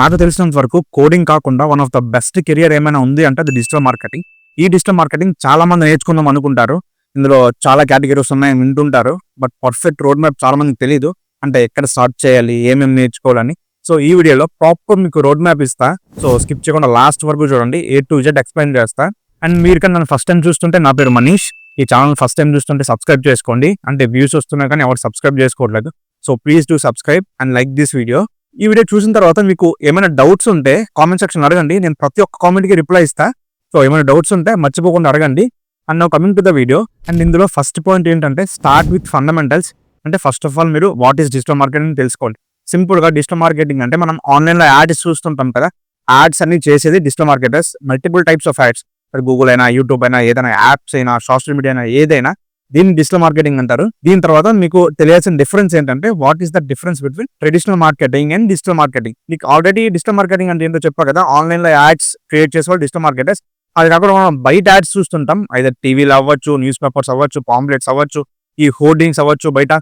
నాకు తెలిసినంత వరకు కోడింగ్ కాకుండా one of the best career ఏమైనా ఉంది అంటే అది డిజిటల్ మార్కెటింగ్. ఈ డిజిటల్ మార్కెటింగ్ చాలా మంది నేర్చుకుందాం అనుకుంటారు. ఇందులో చాలా కేటగిరీస్ ఉన్నాయని వింటుంటారు. బట్ పర్ఫెక్ట్ రోడ్ మ్యాప్ చాలా మందికి తెలియదు. అంటే ఎక్కడ స్టార్ట్ చేయాలి, ఏమేమి నేర్చుకోవాలని. సో ఈ వీడియోలో ప్రాపర్ మీకు రోడ్ మ్యాప్ ఇస్తా. సో స్కిప్ చేయకుండా లాస్ట్ వరకు చూడండి. A to Z ఎక్స్ప్లెయిన్ చేస్తా. అండ్ మీరు కానీ నన్ను ఫస్ట్ టైం చూస్తుంటే నా పేరు మనీష్. ఈ ఛానల్ ఫస్ట్ టైం చూస్తుంటే సబ్స్క్రైబ్ చేసుకోండి. అంటే వ్యూస్ వస్తున్నాయి కానీ ఎవరు సబ్స్క్రైబ్ చేసుకోవట్లేదు. So please do subscribe and like this video. ఈ వీడియో చూసిన తర్వాత మీకు ఏమైనా డౌట్స్ ఉంటే కామెంట్ సెక్షన్ అడగండి. నేను ప్రతి ఒక్క కామెంట్కి రిప్లై ఇస్తా. సో ఏమైనా డౌట్స్ ఉంటే మర్చిపోకుండా అడగండి. And now coming to the video. And ఇందులో ఫస్ట్ పాయింట్ ఏంటంటే స్టార్ట్ విత్ ఫండమెంటల్స్. అంటే ఫస్ట్ ఆఫ్ ఆల్ మీరు వాట్ ఈస్ డిజిటల్ మార్కెటింగ్ తెలుసుకోండి. సింపుల్ గా డిజిటల్ మార్కెటింగ్ అంటే మనం ఆన్లైన్ లో యాడ్స్ చూస్తుంటాం కదా. యాడ్స్ అన్ని చేసేది digital marketers. Multiple types of ads, Google అయినా, యూట్యూబ్ అయినా, ఏదైనా యాప్స్ అయినా, సోషల్ మీడియా అయినా, ఏదైనా దీన్ని డిజిటల్ మార్కెటింగ్ అంటారు. దీని తర్వాత మీకు తెలియాల్సిన డిఫరెన్స్ ఏంటంటే what is the difference between traditional marketing and digital marketing. మీకు ఆల్రెడీ డిజిటల్ మార్కెటింగ్ అంటే ఏంటో చెప్పా కదా. ఆన్లైన్ లో యాడ్స్ క్రియేట్ చేసే వాళ్ళు డిజిటల్ మార్కెటర్స్. అది కాకుండా మనం బయట యాడ్స్ చూస్తుంటాం. అయితే టీవీలో అవ్వచ్చు, న్యూస్ పేపర్స్ అవ్వచ్చు, పాంప్లెట్స్ అవ్వచ్చు, ఈ హోర్డింగ్స్ అవ్వచ్చు బయట.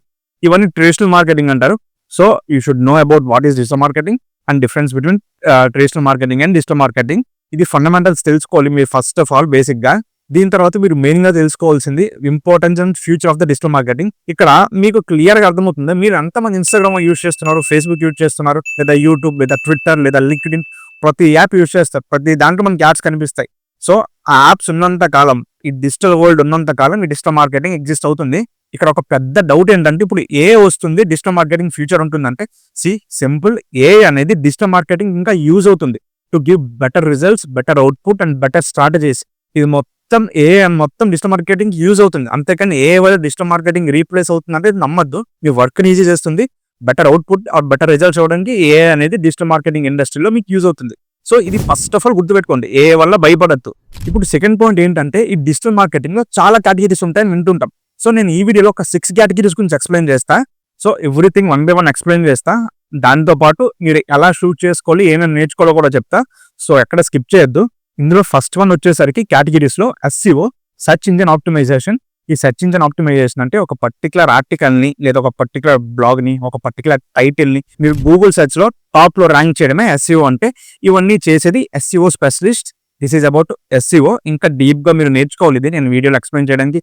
ఇవన్నీ ట్రెడిషనల్ మార్కెటింగ్ అంటారు. So you should know about what is digital marketing and difference between traditional marketing and digital marketing. ఇది ఫండమెంటల్స్ తెలుసుకోవాలి మీరు ఫస్ట్ ఆఫ్ ఆల్ బేసిక్ గా. దీని తర్వాత మీరు మెయిన్ గా తెలుసుకోవాల్సింది importance and future of the digital marketing. ఇక్కడ మీకు క్లియర్ గా అర్థమవుతుంది. మీరు ఎంతమంది ఇన్స్టాగ్రామ్ యూజ్ చేస్తున్నారు, ఫేస్బుక్ యూజ్ చేస్తున్నారు, లేదా యూట్యూబ్, లేదా ట్విట్టర్, లేదా లింక్డ్ఇన్, ప్రతి యాప్ యూజ్ చేస్తారు. ప్రతి దాంట్లో మనకి యాడ్స్ కనిపిస్తాయి. సో ఆ యాప్స్ ఉన్నంత కాలం, ఈ డిజిటల్ వరల్డ్ ఉన్నంత కాలం ఈ డిజిటల్ మార్కెటింగ్ ఎగ్జిస్ట్ అవుతుంది. ఇక్కడ ఒక పెద్ద డౌట్ ఏంటంటే ఇప్పుడు ఏ వస్తుంది, డిజిటల్ మార్కెటింగ్ ఫ్యూచర్ ఉంటుందంటే సింపుల్. ఏ అనేది డిజిటల్ మార్కెటింగ్ ఇంకా యూజ్ అవుతుంది to give better results, better output and better strategies. ఇది మొత్తం డిజిటల్ మార్కెటింగ్ యూజ్ అవుతుంది. అంతేకాని ఏ వల్ల డిజిటల్ మార్కెటింగ్ రీప్లేస్ అవుతుంది అంటే నమ్మద్దు. మీ వర్క్ ఈజీ చేస్తుంది. Better output or better results అవడానికి ఏ అనేది డిజిటల్ మార్కెటింగ్ ఇండస్ట్రీలో మీకు యూజ్ అవుతుంది. సో ఇది ఫస్ట్ ఆఫ్ ఆల్ గుర్తుపెట్టుకోండి. ఏ వల్ల భయపడద్దు. ఇప్పుడు సెకండ్ పాయింట్ ఏంటంటే ఈ డిజిటల్ మార్కెటింగ్ లో చాలా కేటగిరీస్ ఉంటాయని వింటుంటాం. సో నేను ఈ వీడియోలో ఒక 6 కేటగిరీస్ గురించి ఎక్స్ప్లెయిన్ చేస్తా. సో ఎవ్రీథింగ్ 1 by 1 ఎక్స్ప్లెయిన్ చేస్తా. దాంతో పాటు మీరు ఎలా షూట్ చేసుకోవాలి, ఏమేమి నేర్చుకోవాలో కూడా చెప్తా. సో ఎక్కడ స్కిప్ చేయొద్దు. ఇందులో ఫస్ట్ వన్ వచ్చేసరికి కేటగిరీస్ లో SEO, సెర్చ్ ఇంజిన్ ఆప్టిమైజేషన్. ఈ సెర్చ్ ఇంజిన్ ఆప్టిమైజేషన్ అంటే ఒక పర్టికులర్ ఆర్టికల్ ని, లేదా ఒక పర్టికులర్ బ్లాగ్ ని, ఒక పర్టికులర్ టైటిల్ ని మీరు గూగుల్ సెర్చ్ లో టాప్ లో ర్యాంక్ చేయడమే SEO అంటే. ఇవన్నీ చేసేది SEO specialist. This is about SEO. ఇంకా డీప్ గా మీరు నేర్చుకోవాలి. ఇది నేను వీడియోలో ఎక్స్ప్లెయిన్ చేయడానికి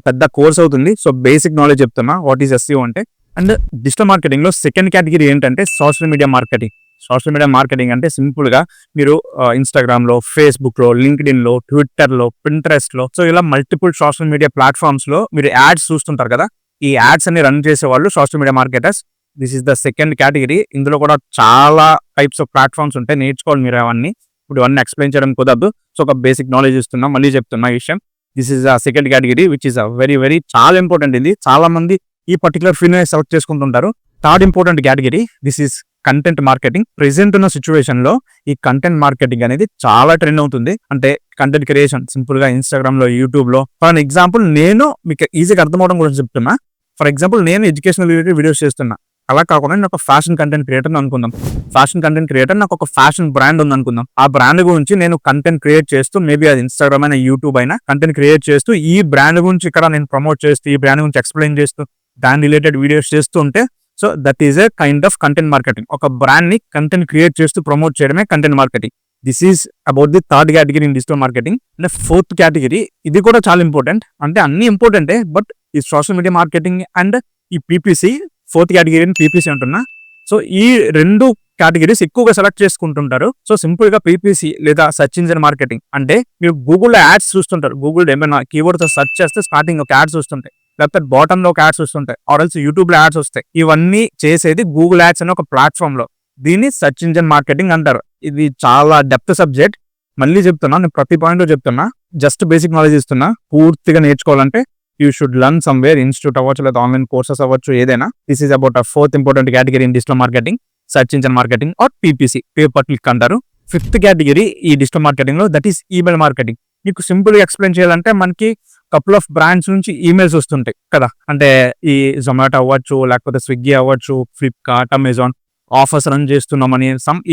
పెద్ద కోర్స్ అవుతుంది. సో బేసిక్ నాలెడ్జ్ చెప్తున్నా వాట్ ఈస్ SEO అంటే. అండ్ డిజిటల్ మార్కెటింగ్ లో సెకండ్ కేటగిరీ ఏంటంటే social media marketing. Social media marketing అంటే సింపుల్ గా మీరు ఇన్స్టాగ్రామ్ లో, ఫేస్బుక్ లో, లింక్డ్ఇన్ లో, ట్విట్టర్ లో, పింట్రెస్ట్ లో, సో ఇలా మల్టిపుల్ సోషల్ మీడియా ప్లాట్ఫామ్స్ లో మీరు యాడ్స్ చూస్తుంటారు కదా. ఈ యాడ్స్ అన్ని రన్ చేసే వాళ్ళు social media marketers. This is the second category. ఇందులో కూడా చాలా టైప్స్ ఆఫ్ ప్లాట్ఫామ్స్ ఉంటాయి. నేర్చుకోవాలి మీరు అవన్నీ. ఇప్పుడు అన్ని ఎక్స్ప్లెయిన్ చేయడం కుదరదు. సో ఒక బేసిక్ నాలెడ్జ్ ఇస్తున్నా, మళ్ళీ చెప్తున్నా ఈ విషయం. This is the second category which is very చాలా ఇంపార్టెంట్. ఇది చాలా మంది ఈ పర్టికులర్ ఫీల్డ్ సెలెక్ట్ చేసుకుంటుంటారు. Third important category this is content marketing. Present ఉన్న సిచ్యువేషన్ లో ఈ కంటెంట్ మార్కెటింగ్ అనేది చాలా ట్రెండ్ అవుతుంది. అంటే కంటెంట్ క్రియేషన్ సింపుల్ గా ఇన్స్టాగ్రామ్ లో, యూట్యూబ్ లో. ఫర్ ఎగ్జాంపుల్ నేను మీకు ఈజీగా అర్థమవడం గురించి చెప్తున్నా. ఫర్ ఎగ్జాంపుల్ నేను ఎడ్యుకేషనల్ రిలేటెడ్ వీడియోస్ చేస్తున్నా. అలా కాకుండా నేను ఒక ఫ్యాషన్ కంటెంట్ క్రియేటర్ అనుకుందాం. ఫ్యాషన్ కంటెంట్ క్రియేటర్, నాకు ఒక ఫ్యాషన్ బ్రాండ్ ఉంది అనుకుందాం. ఆ బ్రాండ్ గురించి నేను కంటెంట్ క్రియేట్ చేస్తూ, మేబీ అది ఇన్స్టాగ్రామ్ అయినా, యూట్యూబ్ అయినా, కంటెంట్ క్రియేట్ చేస్తూ ఈ బ్రాండ్ గురించి ఇక్కడ నేను ప్రమోట్ చేస్తూ, ఈ బ్రాండ్ గురించి ఎక్స్ప్లెయిన్ చేస్తూ, దాని రిలేటెడ్ వీడియోస్ చేస్తూ ఉంటే so that is a kind of content marketing. ఒక బ్రాండ్ ని కంటెంట్ క్రియేట్ చేస్తూ ప్రమోట్ చేయడమే content marketing. This is about the third category in digital marketing. అంటే ఫోర్త్ కేటగిరీ, ఇది కూడా చాలా ఇంపార్టెంట్. అంటే అన్ని ఇంపార్టెంటే, బట్ ఈ సోషల్ మీడియా మార్కెటింగ్ అండ్ ఈ PPC, ఫోర్త్ కేటగిరీని PPC అంటున్నా. సో ఈ రెండు కేటగిరీస్ ఎక్కువగా సెలెక్ట్ చేసుకుంటుంటారు. సో సింపుల్ గా PPC లేదా సెర్చ్ ఇంజిన్ మార్కెటింగ్ అంటే మీరు గూగుల్ లో యాడ్స్ చూస్తుంటారు. గూగుల్ ఏమైనా కీవర్డ్ తో సెర్చ్ చేస్తే స్టార్టింగ్ ఒక యాడ్స్ వస్తుంటాయి, లేకపోతే బాటమ్ లో ఒక యాడ్స్ వస్తుంటాయి, ఆర్ ఎల్స్ యూట్యూబ్ లో యాడ్స్ వస్తాయి. ఇవన్నీ చేసేది గూగుల్ యాడ్స్ అనే ఒక ప్లాట్ఫామ్ లో. దీన్ని సెర్చ్ ఇంజిన్ మార్కెటింగ్ అంటారు. ఇది చాలా డెప్త్ సబ్జెక్ట్. మళ్ళీ చెప్తున్నా, నేను ప్రతి పాయింట్ చెప్తున్నా, జస్ట్ బేసిక్ నాలెడ్జ్ ఇస్తున్నా. పూర్తిగా నేర్చుకోవాలంటే you should learn somewhere, institute అవ్వచ్చు, లేదా ఆన్లైన్ కోర్సెస్ అవ్వచ్చు, ఏదైనా. This is about a fourth important category in digital marketing, search engine marketing or PPC, pay per click అంటారు. ఫిఫ్త్ కేటగిరీ ఈ డిజిటల్ మార్కెటింగ్ లో దట్ ఈస్ ఈమెయిల్ మార్కెటింగ్. మీకు simple గా explain చేయాలంటే మనకి కపుల్ ఆఫ్ బ్రాండ్స్ నుంచి emails వస్తుంటాయి కదా. అంటే ఈ జొమాటో అవ్వచ్చు, లేకపోతే స్విగ్గీ అవ్వచ్చు, ఫ్లిప్కార్ట్, అమెజాన్ ఆఫర్స్ రన్ చేస్తున్నామని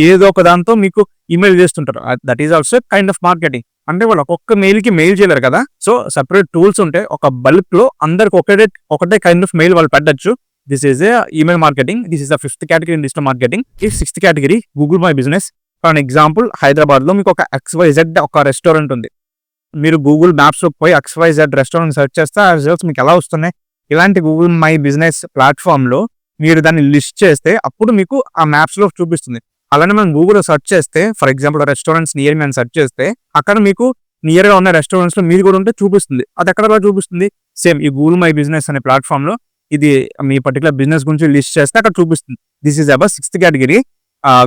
ఏదో ఒక దాంతో మీకు ఈమెయిల్ చేస్తుంటారు. That is also kind of marketing. అంటే వాళ్ళు ఒక్కొక్క మెయిల్ కి మెయిల్ చేయలేరు కదా. సో సెపరేట్ టూల్స్ ఉంటే ఒక బల్క్ లో అందరికి ఒకటే కైండ్ ఆఫ్ మెయిల్ వాళ్ళు పెట్టచ్చు. This is email marketing. This is the 5th category in digital marketing. ఈ 6th category Google my business. For example హైదరాబాద్లో మీకు ఒక XYZ ఒక రెస్టారెంట్ ఉంది. మీరు గూగుల్ మ్యాప్స్లో పోయి XYZ రెస్టారెంట్ సెర్చ్ చేస్తే ఆ రిజల్ట్స్ మీకు ఎలా వస్తున్నాయి? ఇలాంటి గూగుల్ మై బిజినెస్ ప్లాట్ఫామ్లో మీరు దాన్ని లిస్ట్ చేస్తే అప్పుడు మీకు ఆ మ్యాప్స్లో చూపిస్తుంది. అలానే మనం గూగుల్లో సెర్చ్ చేస్తే ఫర్ ఎగ్జాంపుల్ రెస్టారెంట్స్ నియర్ మీ అని సెర్చ్ చేస్తే అక్కడ మీకు నియర్గా ఉన్న రెస్టారెంట్స్లో మీరు కూడా ఉంటే చూపిస్తుంది. అది ఎక్కడ చూపిస్తుంది? సేమ్ ఈ గూగుల్ మై బిజినెస్ అనే ప్లాట్ఫామ్లో ఇది మీ పర్టికులర్ బిజినెస్ గురించి లిస్ట్ చేస్తే అక్కడ చూపిస్తుంది. This is about 6th category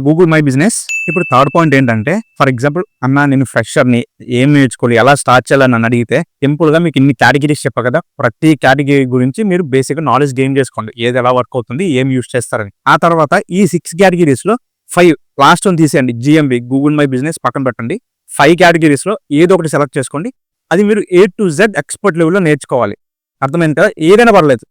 Google my business. ఇప్పుడు థర్డ్ పాయింట్ ఏంటంటే ఫర్ ఎగ్జాంపుల్ అన్న నేను ఫ్రెషర్ని ఏం నేర్చుకోవాలి, ఎలా స్టార్ట్ చేయాలని నన్ను అడిగితే సింపుల్గా మీకు ఇన్ని కేటగిరీస్ చెప్పా కదా, ప్రతి కేటగిరీ గురించి మీరు బేసిక్గా నాలెడ్జ్ గెయిన్ చేసుకోండి. ఏది ఎలా వర్క్ అవుతుంది, ఏం యూస్ చేస్తారని. ఆ తర్వాత ఈ 6 కేటగిరీస్లో 5 లాస్ట్ వన్ తీసేయండి. GMB గూగుల్ మై బిజినెస్ పక్కన పెట్టండి. 5 కేటగిరీస్లో ఏదో ఒకటి సెలెక్ట్ చేసుకోండి. అది మీరు A to Z ఎక్స్పర్ట్ లెవెల్లో నేర్చుకోవాలి. అర్థమైంది కదా? ఏదైనా పర్లేదు.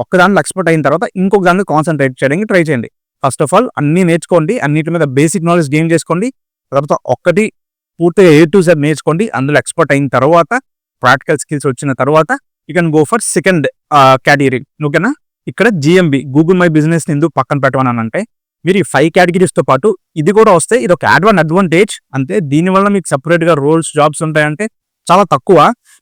ఒక్కదాంట్లో ఎక్స్పర్ట్ అయిన తర్వాత ఇంకొక దాన్ని కాన్సన్ట్రేట్ చేయడానికి ట్రై చేయండి. ఫస్ట్ ఆఫ్ ఆల్ అన్నీ నేర్చుకోండి, అన్నిటి మీద బేసిక్ నాలెడ్జ్ గెయిన్ చేసుకోండి. తర్వాత ఒక్కటి పూర్తిగా A to Z నేర్చుకోండి. అందులో ఎక్స్పర్ట్ అయిన తర్వాత ప్రాక్టికల్ స్కిల్స్ వచ్చిన తర్వాత you can go for second category. ఓకేనా? ఇక్కడ GMB గూగుల్ మై బిజినెస్ ఎందుకు పక్కన పెట్టమని అంటే మీరు ఈ 5 కేటగిరీస్తో పాటు ఇది కూడా వస్తే ఇది ఒక అడ్వాంటేజ్. అంతే. దీనివల్ల మీకు సపరేట్గా రోల్స్ జాబ్స్ ఉంటాయంటే చాలా తక్కువ.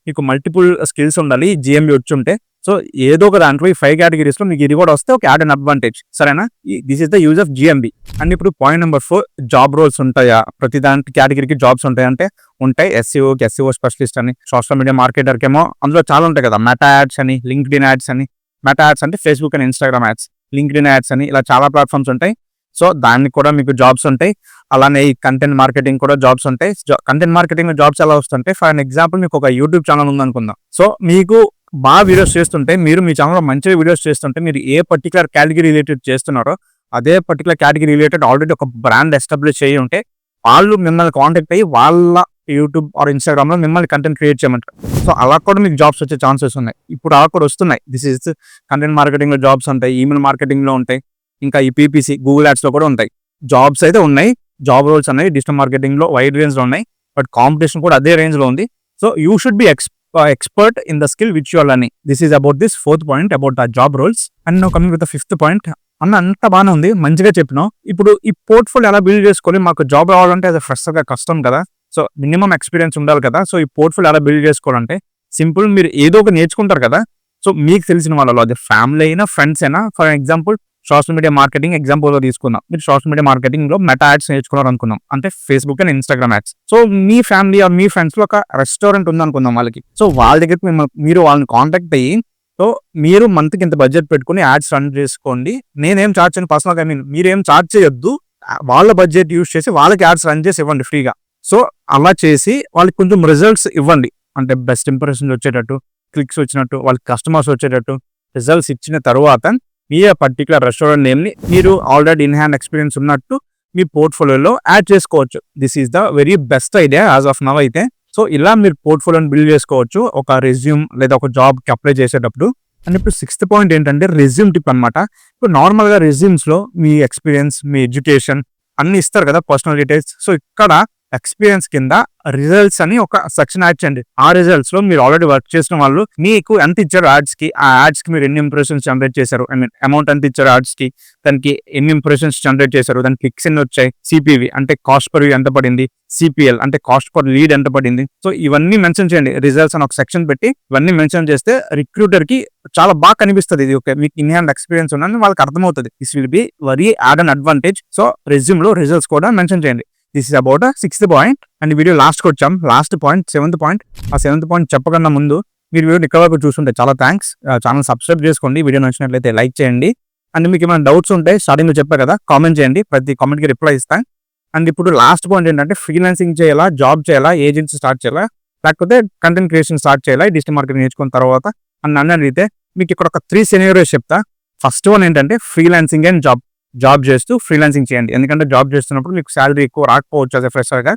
మీకు మల్టిపుల్ స్కిల్స్ ఉండాలి GMB వచ్చి ఉంటే. సో ఏదో ఒక దాంట్లో ఈ 5 కేటగిరీస్లో మీకు ఇది కూడా వస్తే ఒక అడ్వాంటేజ్. సరేనా? This is the use of GMB. And ఇప్పుడు పాయింట్ నెంబర్ 4 జాబ్ రోల్స్ ఉంటాయా? ప్రతి దానికి కేటగిరీకి జాబ్స్ ఉంటాయంటే ఉంటాయి. SEO స్పెషలిస్ట్ అని, సోషల్ మీడియా మార్కెటర్కి ఏమో అందులో చాలా ఉంటాయి కదా. మెటా యాడ్స్ అని, లింక్డ్ఇన్ యాడ్స్ అని. మెటా యాడ్స్ అంటే Facebook and Instagram ads. LinkedIn ads అని ఇలా చాలా ప్లాట్ఫామ్స్ ఉంటాయి. సో దానికి కూడా మీకు జాబ్స్ ఉంటాయి. అలానే ఈ కంటెంట్ మార్కెటింగ్ కూడా జాబ్స్ ఉంటాయి. కంటెంట్ మార్కెటింగ్ జాబ్స్ ఎలా వస్తుంటాయి? ఫర్ ఎగ్జాంపుల్ మీకు ఒక యూట్యూబ్ ఛానల్ ఉందనుకుందాం. సో మీకు బాగా వీడియోస్ చేస్తుంటే మీరు మీ ఛానల్లో మంచిగా వీడియోస్ చేస్తుంటే మీరు ఏ పర్టికులర్ కేటగిరీ రిలేటెడ్ చేస్తున్నారో అదే పర్టికులర్ కేటగిరీ రిలేటెడ్ ఆల్రెడీ ఒక బ్రాండ్ ఎస్టాబ్లిష్ చేయి ఉంటే వాళ్ళు మిమ్మల్ని కాంటాక్ట్ అయ్యి వాళ్ళ యూట్యూబ్ ఆర్ ఇన్స్టాగ్రామ్లో మిమ్మల్ని కంటెంట్ క్రియేట్ చేయమంటారు. సో అలా కూడా మీకు జాబ్స్ వచ్చే ఛాన్సెస్ ఉన్నాయి. ఇప్పుడు అలా కూడా వస్తున్నాయి. దిస్ ఈజ్ కంటెంట్ మార్కెటింగ్లో జాబ్స్ ఉంటాయి, ఈమెయిల్ మార్కెటింగ్లో ఉంటాయి, ఇంకా ఈ PPC గూగుల్ యాడ్స్లో కూడా ఉంటాయి. జాబ్స్ అయితే ఉన్నాయి. జాబ్ రోల్స్ అనేవి డిజిటల్ మార్కెటింగ్లో వైడ్ రేంజ్లో ఉన్నాయి. బట్ కాంపిటీషన్ కూడా అదే రేంజ్లో ఉంది. So you should be expert in the skill which you are learning. This is about this 4th point about the job roles. And now coming with the 5th point. అన్న అంత బాగానే ఉంది, మంచిగా చెప్పినావు. ఇప్పుడు ఈ పోర్ట్ఫోలియో ఎలా బిల్డ్ చేసుకోవాలి? మాకు జాబ్ రావాలంటే అది ఫ్రెష్గా కష్టం కదా. సో మినిమం ఎక్స్పీరియన్స్ ఉండాలి కదా. సో ఈ పోర్ట్ఫోలియో ఎలా బిల్డ్ చేసుకోవాలంటే సింపుల్, మీరు ఏదో ఒక నేర్చుకుంటారు కదా. సో మీకు తెలిసిన వాళ్ళలో అది ఫ్యామిలీ అయినా ఫ్రెండ్స్ అయినా, for example social media marketing ఎగ్జాంపుల్గా తీసుకుందాం. మీరు సోషల్ మీడియా మార్కెటింగ్లో మెటా యాడ్స్ నేర్చుకున్నారు అనుకుందాం, అంటే Facebook and Instagram ads. So మీ ఫ్యామిలీ ఆర్ మీ ఫ్రెండ్స్లో ఒక రెస్టారెంట్ ఉందనుకుందాం వాళ్ళకి. సో వాళ్ళ దగ్గరికి మీరు వాళ్ళని కాంటాక్ట్ అయ్యి సో మీరు మంత్కి ఇంత బడ్జెట్ పెట్టుకుని యాడ్స్ రన్ చేసుకోండి. నేనేం చార్జ్ చేయను పర్సనల్గా. మీరేం చార్జ్ చేయొద్దు. వాళ్ళ బడ్జెట్ యూస్ చేసి వాళ్ళకి యాడ్స్ రన్ చేసి ఇవ్వండి ఫ్రీగా. సో అలా చేసి వాళ్ళకి కొంచెం రిజల్ట్స్ ఇవ్వండి. అంటే బెస్ట్ ఇంప్రెషన్స్ వచ్చేటట్టు, క్లిక్స్ వచ్చినట్టు, వాళ్ళకి కస్టమర్స్ వచ్చేటట్టు రిజల్ట్స్ ఇచ్చిన తర్వాత మీ పర్టికులర్ రెస్టారెంట్ నేమ్ని మీరు ఆల్రెడీ ఇన్ హ్యాండ్ ఎక్స్పీరియన్స్ ఉన్నట్టు మీ పోర్ట్ఫోలియోలో యాడ్ చేసుకోవచ్చు. This is the very best idea as of now అయితే. సో ఇలా మీరు పోర్ట్ఫోలియోని బిల్డ్ చేసుకోవచ్చు ఒక రెజ్యూమ్ లేదా ఒక జాబ్కి అప్లై చేసేటప్పుడు. అండ్ ఇప్పుడు 6th పాయింట్ ఏంటంటే రెజ్యూమ్ టిప్ అనమాట. ఇప్పుడు నార్మల్గా రెజ్యూమ్స్లో మీ ఎక్స్పీరియన్స్, మీ ఎడ్యుకేషన్ అన్ని ఇస్తారు కదా, పర్సనల్ డీటెయిల్స్. సో ఇక్కడ ఎక్స్పీరియన్స్ కింద రిజల్ట్స్ అని ఒక సెక్షన్ యాడ్ చేయండి. ఆ రిజల్ట్స్ లో మీరు ఆల్రెడీ వర్క్ చేసిన వాళ్ళు మీకు ఎంత ఇచ్చారు యాడ్స్ కి, ఆ యాడ్స్ కి మీరు ఎన్ని ఇంప్రెషన్స్ జనరేట్ చేశారు, ఐ మీన్ అమౌంట్ ఎంత ఇచ్చారు యాడ్స్ కి, దానికి ఎన్ని ఇంప్రెషన్స్ జనరేట్ చేశారు, దాని క్లిక్స్ ఎన్ని వచ్చాయి, CPV అంటే కాస్ట్ పర్ వ్యూ ఎంత పడింది, CPL అంటే కాస్ట్ పర్ లీడ్ ఎంత పడింది. సో ఇవన్నీ మెన్షన్ చేయండి. రిజల్ట్స్ అని ఒక సెక్షన్ పెట్టి ఇవన్నీ మెన్షన్ చేస్తే రిక్రూటర్ కి చాలా బాగా కనిపిస్తుంది. ఇది ఓకే మీకు ఇన్ హ్యాండ్ ఎక్స్పీరియన్స్ ఉన్నది వాళ్ళకి అర్థమవుతుంది. This will be very add and advantage. So resume లో రిజల్ట్స్ కూడా మెన్షన్ చేయండి. This is about 6th point. And video లాస్ట్కి వచ్చాం. Last point 7th point. ఆ 7th పాయింట్ చెప్పకన్నా ముందు మీరు వీడియో ఇక్కడ వరకు చూస్తుంటే చాలా థ్యాంక్స్. ఛానల్ సబ్స్క్రైబ్ చేసుకోండి. వీడియో నచ్చినట్లయితే లైక్ చేయండి. అండ్ మీకు ఏమైనా డౌట్స్ ఉంటే స్టార్టింగ్లో చెప్పా కదా, కామెంట్ చేయండి. ప్రతి కామెంట్కి రిప్లై ఇస్తాను. అండ్ ఇప్పుడు లాస్ట్ పాయింట్ ఏంటంటే ఫ్రీలాన్సింగ్ చేయాలా, జాబ్ చేయాలా, ఏజెన్సీ స్టార్ట్ చేయాలా, లేకపోతే కంటెంట్ క్రియేషన్ స్టార్ట్ చేయాలా డిజిటల్ మార్కెటింగ్ నేర్చుకున్న తర్వాత అని నన్ను అడిగితే మీకు ఇక్కడ ఒక 3 సినారియోస్ చెప్తా. ఫస్ట్ వన్ ఏంటంటే ఫ్రీలాన్సింగ్ అండ్ జాబ్ చేస్తూ ఫ్రీలాన్సింగ్ చేయండి. ఎందుకంటే జాబ్ చేస్తున్నప్పుడు మీకు శాలరీ ఎక్కువ రాకపోవచ్చు యాజ్ ఎ ఫ్రెషర్గా.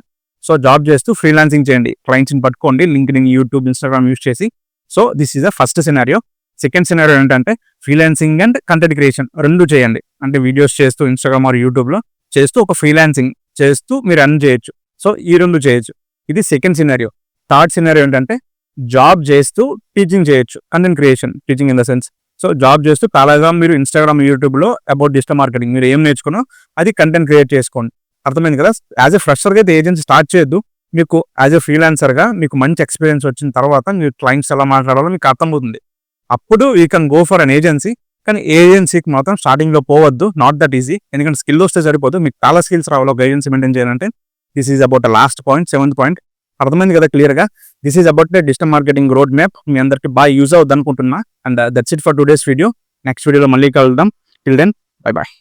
సో జాబ్ చేస్తూ ఫ్రీలాన్సింగ్ చేయండి. క్లయింట్స్ని పట్టుకోండి లింక్డ్ఇన్, యూట్యూబ్, ఇన్స్టాగ్రామ్ యూస్ చేసి. So this is the first scenario. Second scenario ఏంటంటే ఫ్రీలాన్సింగ్ అండ్ కంటెంట్ క్రియేషన్ రెండు చేయండి. అంటే వీడియోస్ చేస్తూ ఇన్స్టాగ్రామ్ ఆర్ యూట్యూబ్లో చేస్తూ ఒక ఫ్రీలాన్సింగ్ చేస్తూ మీరు రన్ చేయొచ్చు. సో ఈ రెండు చేయొచ్చు. ఇది సెకండ్ సినారియో. థర్డ్ సినారియో ఏంటంటే జాబ్ చేస్తూ టీచింగ్ చేయొచ్చు. Content creation, teaching in the sense so job చేస్తూ అలాగా మీరు ఇన్స్టాగ్రామ్, యూట్యూబ్లో అబౌట్ డిజిటల్ మార్కెటింగ్ మీరు ఏం నేర్చుకున్నా అది కంటెంట్ క్రియేట్ చేసుకోండి. అర్థమైంది కదా. యాజ్ ఎ ఫ్రెషర్గా అయితే ఏజెన్సీ స్టార్ట్ చేయొద్దు. మీకు యాజ్ ఎ ఫ్రీలాన్సర్గా మీకు మంచి ఎక్స్పీరియన్స్ వచ్చిన తర్వాత మీరు క్లయింట్స్ ఎలా మాట్లాడాలో మీకు అర్థమవుతుంది. అప్పుడు you can go for an agency. కానీ ఏజెన్సీకి మాత్రం స్టార్టింగ్లో పోవద్దు. Not that easy. ఎందుకంటే స్కిల్ వస్తే సరిపోదు, మీకు చాలా స్కిల్స్ రావాలి ఒక ఏజెన్సీ మెయింటైన్ చేయాలంటే. This is about last point, 7th point. అర్థమైంది కదా క్లియర్గా. This is about digital marketing road map. మీ అందరికి బాగా యూజ్ అవుద్ది అనుకుంటున్నా. And that's it for today's video. Next వీడియోలో మళ్ళీ కలుద్దాం. Till then bye bye.